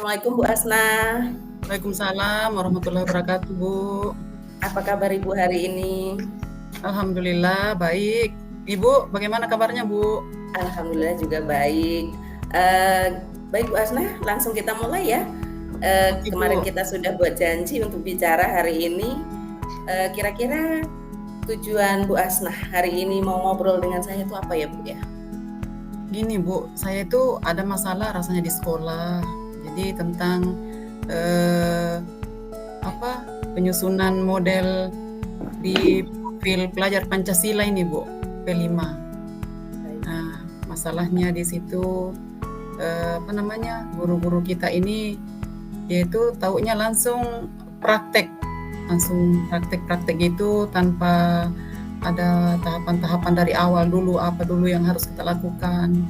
Assalamualaikum Bu Asna. Waalaikumsalam warahmatullahi wabarakatuh, Bu. Apa kabar Ibu hari ini? Alhamdulillah baik. Ibu, bagaimana kabarnya, Bu? Alhamdulillah juga baik. Baik Bu Asna, langsung kita mulai ya. Oke, Kemarin Bu. kita sudah buat janji untuk bicara hari ini. Kira-kira tujuan Bu Asna hari ini mau ngobrol dengan saya itu apa ya Bu ya? Gini, Bu, saya itu ada masalah rasanya di sekolah. Jadi tentang eh, penyusunan model di profil pelajar Pancasila ini, Bu, P5. Nah, masalahnya di situ guru-guru kita ini yaitu taunya langsung praktek gitu tanpa ada tahapan-tahapan dari awal dulu apa dulu yang harus kita lakukan.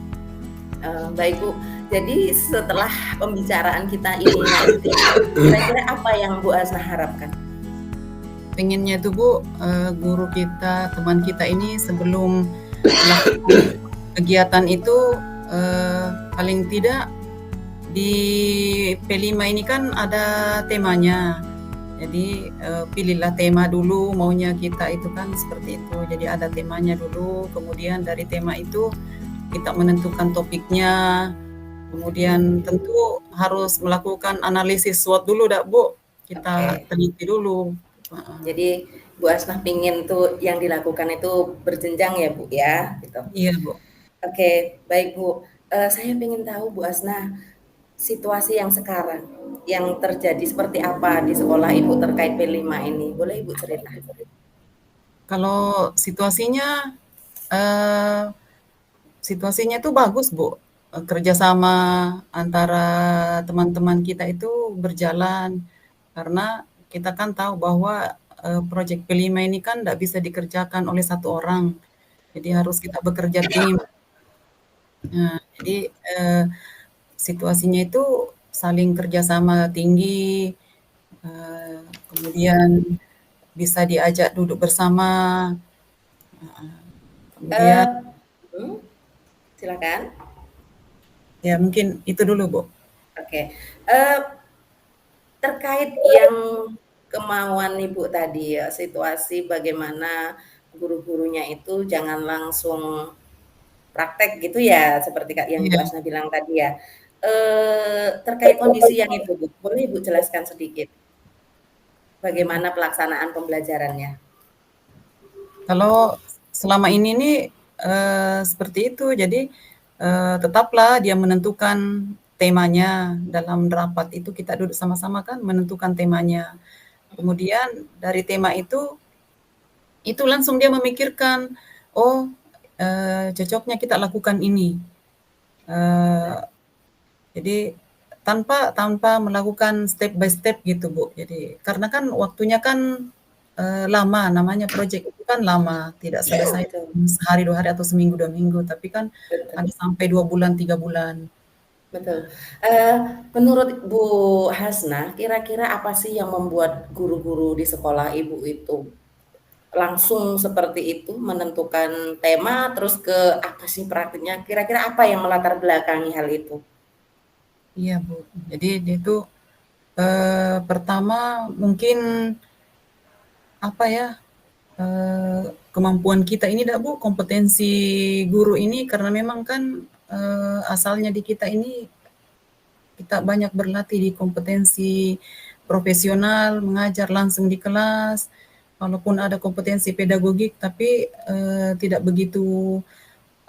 Baik Bu, jadi setelah pembicaraan kita ini nanti, kira-kira apa yang Bu Asna harapkan? Pengennya itu Bu, guru kita, teman kita ini sebelum melakukan kegiatan itu paling tidak di P5 ini kan ada temanya. Jadi pilihlah tema dulu, maunya kita itu kan seperti itu. Jadi ada temanya dulu, kemudian dari tema itu kita menentukan topiknya. Kemudian tentu harus melakukan analisis SWOT dulu dah, Bu. Kita Oke. teliti dulu. Jadi Bu Asnah pingin tuh yang dilakukan itu berjenjang ya Bu ya, gitu. Iya, Bu. Oke, baik Bu. Saya ingin tahu Bu Asnah, situasi yang sekarang, yang terjadi seperti apa di sekolah Ibu terkait P5 ini? Boleh Ibu cerita? Kalau eh, situasinya itu bagus, Bu. Kerjasama antara teman-teman kita itu berjalan karena kita kan tahu bahwa proyek P5 ini kan tidak bisa dikerjakan oleh satu orang, jadi harus kita bekerja tim. Nah, jadi situasinya itu saling kerjasama tinggi, kemudian bisa diajak duduk bersama, kemudian Eh, hmm, silakan. ya mungkin itu dulu, Bu. Oke. Eh, Terkait yang kemauan Ibu tadi ya, situasi bagaimana guru-gurunya itu jangan langsung praktek gitu ya, seperti yang Iya. Bu Asna bilang tadi ya. Terkait kondisi yang itu Bu, boleh Ibu jelaskan sedikit bagaimana pelaksanaan pembelajarannya? Kalau selama ini nih seperti itu, jadi tetaplah dia menentukan temanya dalam rapat itu kita duduk sama-sama kan menentukan temanya. Kemudian dari tema itu langsung dia memikirkan, oh cocoknya kita lakukan ini. Eh, jadi tanpa tanpa melakukan step by step gitu Bu. Jadi karena kan waktunya kan lama, namanya proyek itu kan lama, tidak selesai Betul, sehari 2 hari atau seminggu 2 minggu, tapi kan betul. ada sampai 2 bulan 3 bulan. Betul. Menurut Bu Hasna, kira-kira apa sih yang membuat guru-guru di sekolah Ibu itu langsung seperti itu menentukan tema, terus ke apa sih praktiknya? Kira-kira apa yang melatar belakangi hal itu? Iya Bu. Jadi dia itu pertama mungkin apa ya kemampuan kita ini dah Bu, kompetensi guru ini karena memang kan asalnya di kita ini kita banyak berlatih di kompetensi profesional, mengajar langsung di kelas, walaupun ada kompetensi pedagogik, tapi tidak begitu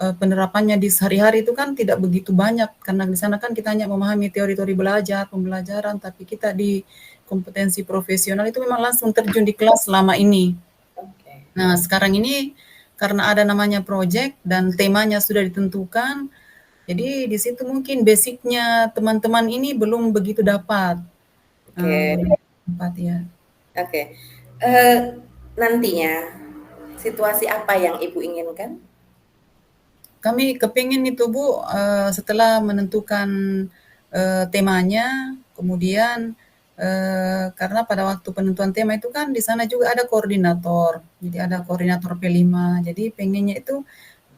penerapannya di sehari-hari itu kan tidak begitu banyak, karena di sana kan kita hanya memahami teori-teori pembelajaran, tapi kita di kompetensi profesional itu memang langsung terjun di kelas selama ini. Oke. Nah, sekarang ini karena ada namanya project dan temanya sudah ditentukan, jadi di situ mungkin basicnya teman-teman ini belum begitu dapat. Oke. Belum dapat ya. Oke. Eh, Nantinya situasi apa yang Ibu inginkan? Kami kepingin itu Bu, setelah menentukan temanya, kemudian karena pada waktu penentuan tema itu kan di sana juga ada koordinator, jadi ada koordinator P5. Jadi pengennya itu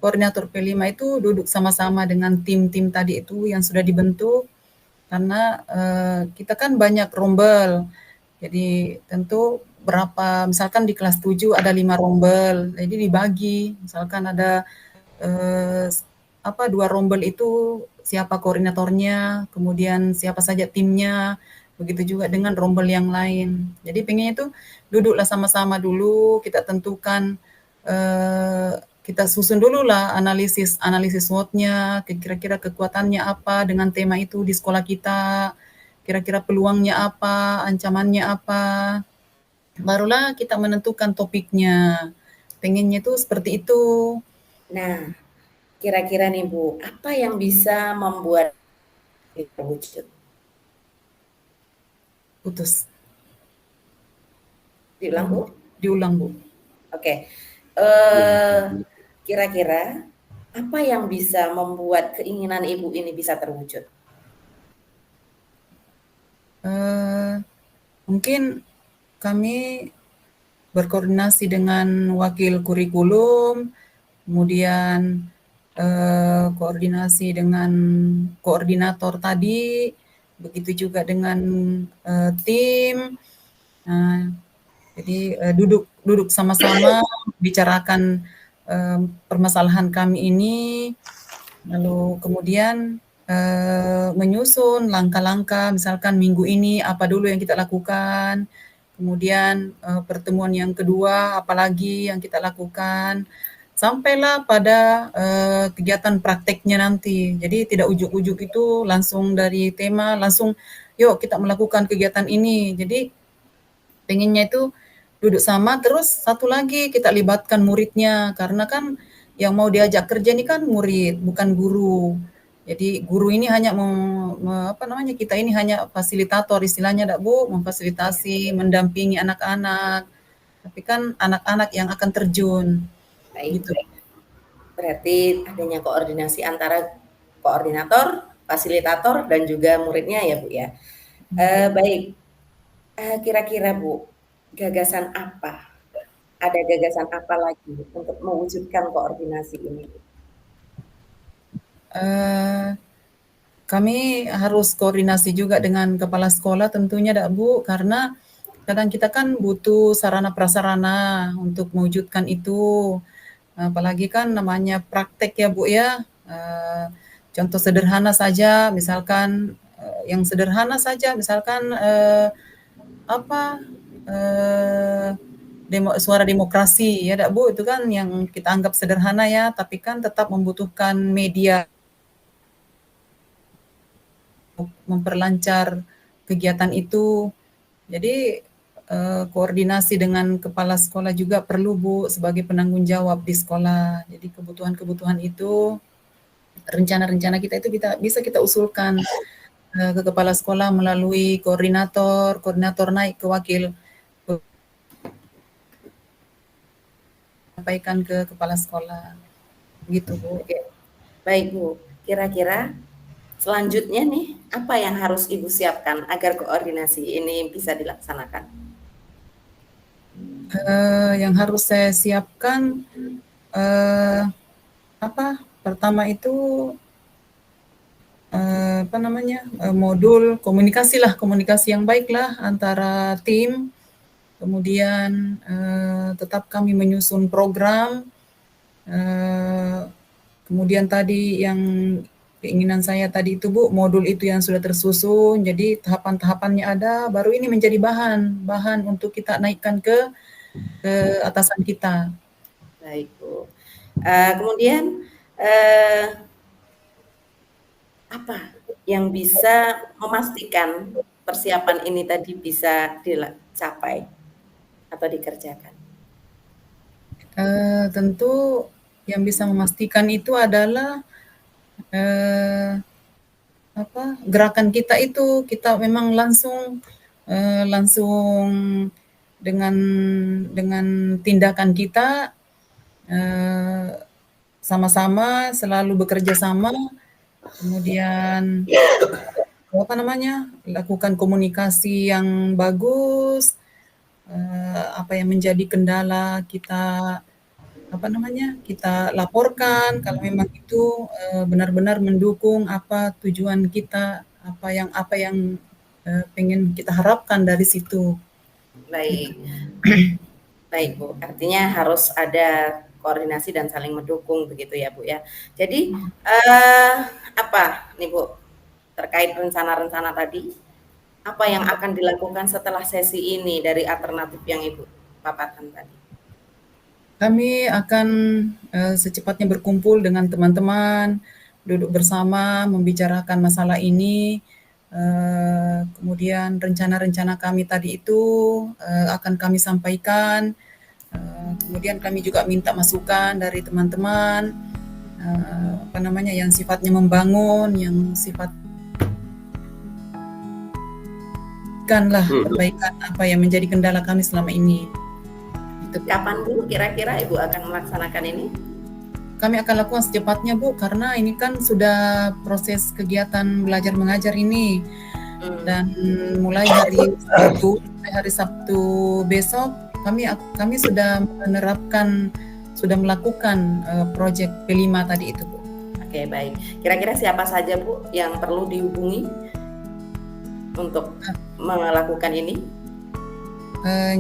koordinator P5 itu duduk sama-sama dengan tim-tim tadi itu yang sudah dibentuk, karena, kita kan banyak rombel. Jadi tentu berapa misalkan di kelas 7 ada 5 rombel, jadi dibagi. Misalkan ada, eee, 2 rombel itu siapa koordinatornya, kemudian siapa saja timnya, begitu juga dengan rombel yang lain. Jadi pengennya itu duduklah sama-sama dulu, kita tentukan, kita susun dululah analisis analisis SWOT-nya, kira-kira kekuatannya apa dengan tema itu di sekolah kita, kira-kira peluangnya apa, ancamannya apa, barulah kita menentukan topiknya. Pengennya itu seperti itu. Nah, kira-kira nih Bu, apa yang bisa membuat ini terwujud? Putus. Diulang Bu? Diulang, Bu. Oke. Eh, kira-kira apa yang bisa membuat keinginan Ibu ini bisa terwujud? Eh, Mungkin kami berkoordinasi dengan wakil kurikulum, kemudian koordinasi dengan koordinator tadi, begitu juga dengan tim. Nah, jadi duduk duduk sama-sama bicarakan permasalahan kami ini, lalu kemudian menyusun langkah-langkah, misalkan minggu ini apa dulu yang kita lakukan, kemudian pertemuan yang kedua apalagi yang kita lakukan, sampailah pada kegiatan prakteknya nanti. Jadi tidak ujuk-ujuk itu langsung dari tema langsung, yuk kita melakukan kegiatan ini. Jadi pengennya itu duduk sama, terus satu lagi kita libatkan muridnya, karena kan yang mau diajak kerja ini kan murid, bukan guru. Jadi guru ini hanya kita ini hanya fasilitator istilahnya Dak Bu, memfasilitasi, mendampingi anak-anak. Tapi kan anak-anak yang akan terjun, Baik, gitu. berarti adanya koordinasi antara koordinator, fasilitator, dan juga muridnya ya Bu ya. Baik, kira-kira Bu, gagasan apa? Ada gagasan apa lagi untuk mewujudkan koordinasi ini? Eh, Kami harus koordinasi juga dengan kepala sekolah tentunya Dak Bu, karena kadang kita kan butuh sarana prasarana untuk mewujudkan itu. Apalagi kan namanya praktek ya Bu ya. Contoh sederhana saja, misalkan yang sederhana saja, misalkan apa suara demokrasi ya Dak Bu, itu kan yang kita anggap sederhana ya, tapi kan tetap membutuhkan media memperlancar kegiatan itu. Jadi koordinasi dengan kepala sekolah juga perlu Bu sebagai penanggung jawab di sekolah. Jadi kebutuhan-kebutuhan itu, rencana-rencana kita itu bisa kita usulkan ke kepala sekolah melalui koordinator, koordinator naik ke wakil, sampaikan ke kepala sekolah. Gitu Bu. Oke, baik Bu. Kira-kira selanjutnya nih, apa yang harus Ibu siapkan agar koordinasi ini bisa dilaksanakan? Yang harus saya siapkan eh, pertama itu modul komunikasi yang baiklah antara tim, kemudian tetap kami menyusun program, kemudian tadi yang keinginan saya tadi itu Bu, modul itu yang sudah tersusun, jadi tahapan-tahapannya ada, baru ini menjadi bahan untuk kita naikkan ke atasan kita. Baik Bu. Kemudian apa yang bisa memastikan persiapan ini tadi bisa dicapai atau dikerjakan? Tentu yang bisa memastikan itu adalah eh, gerakan kita itu kita memang langsung dengan tindakan kita eh, sama-sama selalu bekerja sama, kemudian lakukan komunikasi yang bagus, apa yang menjadi kendala kita kita laporkan kalau memang itu benar-benar mendukung apa tujuan kita apa yang pengen kita harapkan dari situ. Gitu. Baik. Baik, Bu. Artinya harus ada koordinasi dan saling mendukung begitu ya, Bu, ya. Jadi, apa nih, Bu, terkait rencana-rencana tadi, apa yang akan dilakukan setelah sesi ini dari alternatif yang Ibu paparkan tadi? Kami akan secepatnya berkumpul dengan teman-teman, duduk bersama, membicarakan masalah ini, kemudian rencana-rencana kami tadi itu akan kami sampaikan, kemudian kami juga minta masukan dari teman-teman, apa namanya, yang sifatnya membangun, yang sifat perbaikan apa yang menjadi kendala kami selama ini. Kapan Bu kira-kira Ibu akan melaksanakan ini? Kami akan lakukan secepatnya Bu, karena ini kan sudah proses kegiatan belajar mengajar ini, dan mulai hari Sabtu besok kami sudah melakukan proyek P5 tadi itu Bu. Oke, baik. Kira-kira siapa saja Bu yang perlu dihubungi untuk melakukan ini?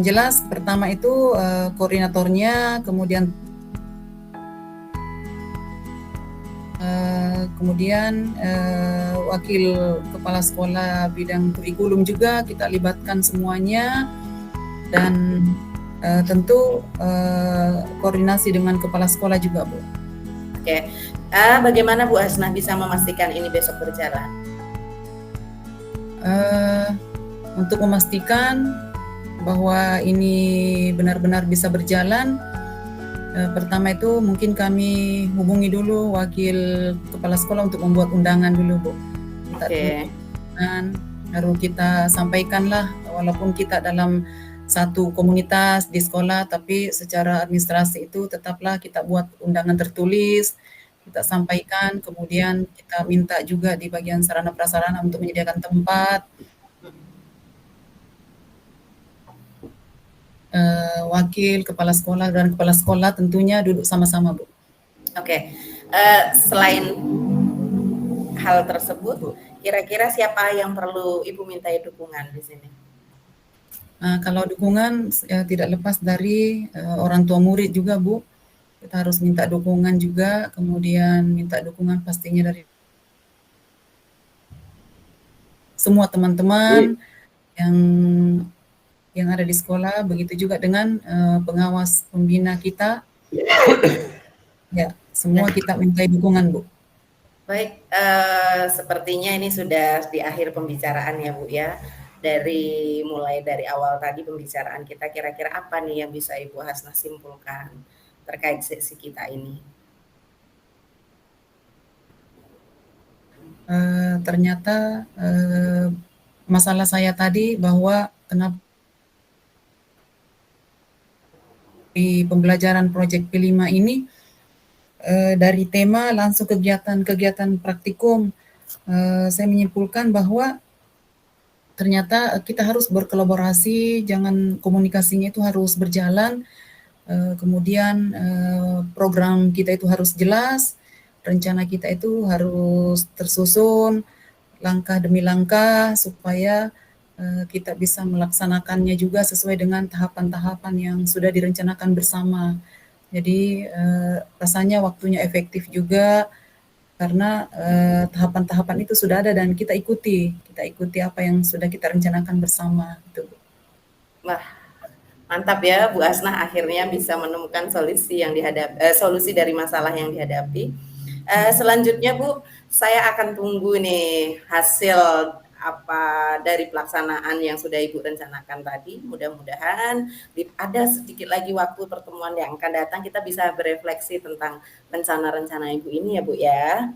Jelas pertama itu koordinatornya, kemudian wakil kepala sekolah bidang kurikulum juga kita libatkan semuanya, dan tentu koordinasi dengan kepala sekolah juga Bu. Oke, bagaimana Bu Hasnah bisa memastikan ini besok berjalan? Untuk memastikan bahwa ini benar-benar bisa berjalan, pertama itu mungkin kami hubungi dulu wakil kepala sekolah untuk membuat undangan dulu Bu. Oke. Baru kita sampaikanlah, walaupun kita dalam satu komunitas di sekolah, tapi secara administrasi itu tetaplah kita buat undangan tertulis, kita sampaikan, kemudian kita minta juga di bagian sarana prasarana untuk menyediakan tempat, wakil kepala sekolah dan kepala sekolah tentunya duduk sama-sama Bu. Oke, selain hal tersebut, kira-kira siapa yang perlu Ibu mintai dukungan di sini? Kalau dukungan tidak lepas dari orang tua murid juga Bu. Kita harus minta dukungan juga, kemudian minta dukungan pastinya dari semua teman-teman yang ada di sekolah, begitu juga dengan pengawas pembina kita. Ya, semua kita minta dukungan Bu. Baik, sepertinya ini sudah di akhir pembicaraan ya Bu ya. Mulai dari awal tadi pembicaraan kita, kira-kira apa nih yang bisa Ibu Hasnah simpulkan terkait sesi kita ini? Ternyata masalah saya tadi bahwa kenapa di pembelajaran proyek P5 ini dari tema langsung kegiatan praktikum, saya menyimpulkan bahwa ternyata kita harus berkolaborasi, jangan komunikasinya itu harus berjalan, kemudian program kita itu harus jelas, rencana kita itu harus tersusun langkah demi langkah supaya kita bisa melaksanakannya juga sesuai dengan tahapan-tahapan yang sudah direncanakan bersama. Jadi rasanya waktunya efektif juga karena tahapan-tahapan itu sudah ada dan kita ikuti apa yang sudah kita rencanakan bersama. Gitu. Wah, mantap ya Bu Hasnah, akhirnya bisa menemukan solusi dari masalah yang dihadapi. Selanjutnya Bu, saya akan tunggu nih hasil apa dari pelaksanaan yang sudah Ibu rencanakan tadi. Mudah-mudahan ada sedikit lagi waktu pertemuan yang akan datang kita bisa berefleksi tentang rencana-rencana Ibu ini ya Bu ya.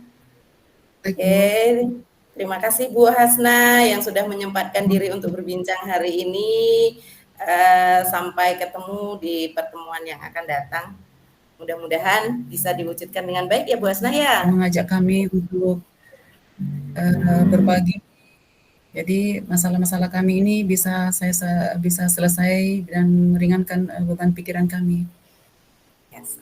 Oke, terima kasih Bu Hasnah yang sudah menyempatkan diri untuk berbincang hari ini. Sampai ketemu di pertemuan yang akan datang. Mudah-mudahan bisa diwujudkan dengan baik ya Bu Hasnah ya. Mengajak kami untuk berbagi. Jadi masalah-masalah kami ini bisa selesai dan meringankan beban pikiran kami. Yes.